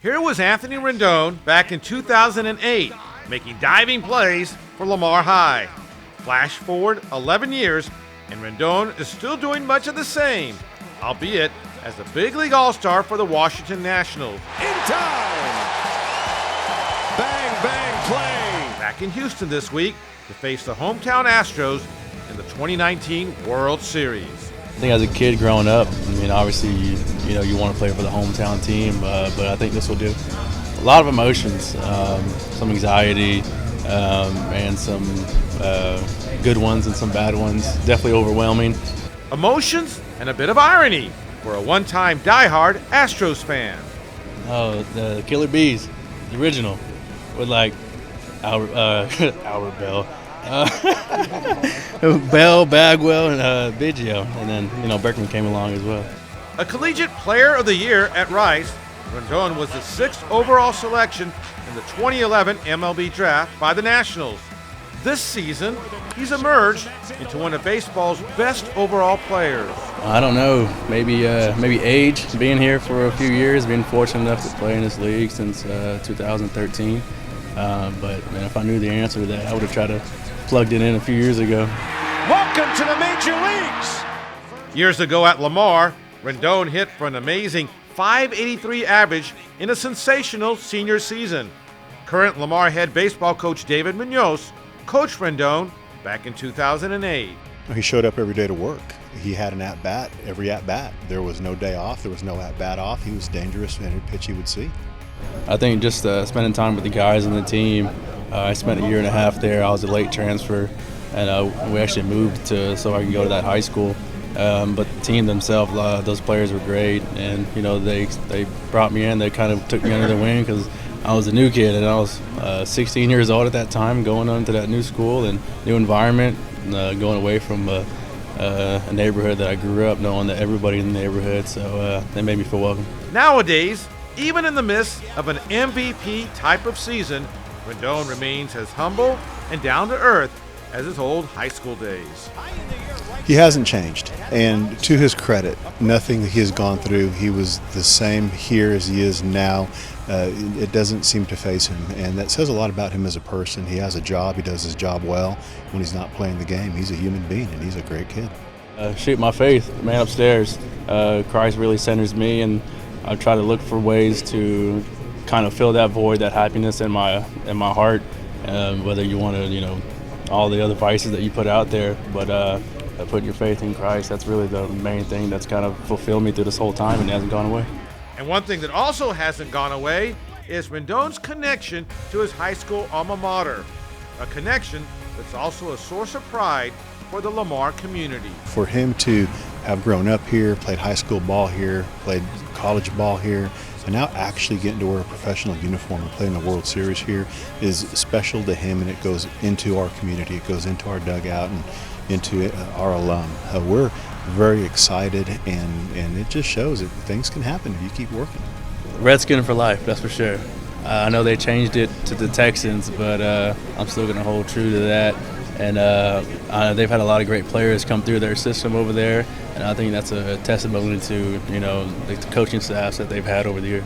Here was Anthony Rendon back in 2008, making diving plays for Lamar High. Flash forward 11 years, and Rendon is still doing much of the same, albeit as a big league all-star for the Washington Nationals. In time! Bang, bang, play! Back in Houston this week to face the hometown Astros in the 2019 World Series. I think as a kid growing up, I mean, obviously, you want to play for the hometown team, but I think this will do. A lot of emotions, some anxiety, and some good ones and some bad ones. Definitely overwhelming. Emotions and a bit of irony for a one-time diehard Astros fan. Oh, the Killer Bees, the original, with like Albert Bell. Bell, Bagwell, and Biggio, and then Berkman came along as well. A collegiate player of the year at Rice, Rendon was the 6th overall selection in the 2011 MLB draft by the Nationals. This season, he's emerged into one of baseball's best overall players. I don't know, maybe age, being here for a few years, being fortunate enough to play in this league since 2013. But man, if I knew the answer to that, I would have tried to plugged it in a few years ago. Welcome to the major leagues! Years ago at Lamar, Rendon hit for an amazing .583 average in a sensational senior season. Current Lamar head baseball coach David Munoz coached Rendon back in 2008. He showed up every day to work. He had an at-bat every at-bat. There was no day off. There was no at-bat off. He was dangerous in every pitch he would see. I think just spending time with the guys on the team. I spent a year and a half there. I was a late transfer, and we actually moved so I could go to that high school. But the team themselves, those players were great, and they brought me in. They kind of took me under their wing because I was a new kid, and I was 16 years old at that time, going on to that new school and new environment, going away from a neighborhood that I grew up knowing that everybody in the neighborhood. So they made me feel welcome. Nowadays, even in the midst of an MVP type of season, Rendon remains as humble and down to earth as his old high school days. He hasn't changed, and to his credit, nothing that he has gone through, he was the same here as he is now. It doesn't seem to faze him, and that says a lot about him as a person. He has a job, he does his job well. When he's not playing the game, he's a human being, and he's a great kid. Shoot my faith, man upstairs. Christ really centers me, and I try to look for ways to kind of fill that void, that happiness in my heart. Whether you want to, all the other vices that you put out there, but put your faith in Christ. That's really the main thing that's kind of fulfilled me through this whole time, and it hasn't gone away. And one thing that also hasn't gone away is Rendon's connection to his high school alma mater, a connection that's also a source of pride for the Lamar community. For him to have grown up here, played high school ball here, played college ball here, and now actually getting to wear a professional uniform and play in the World Series here is special to him, and it goes into our community, it goes into our dugout and into our alum. We're very excited, and it just shows that things can happen if you keep working. Redskin for life, that's for sure. I know they changed it to the Texans, but I'm still going to hold true to that. And they've had a lot of great players come through their system over there, and I think that's a testimony to the coaching staffs that they've had over the years.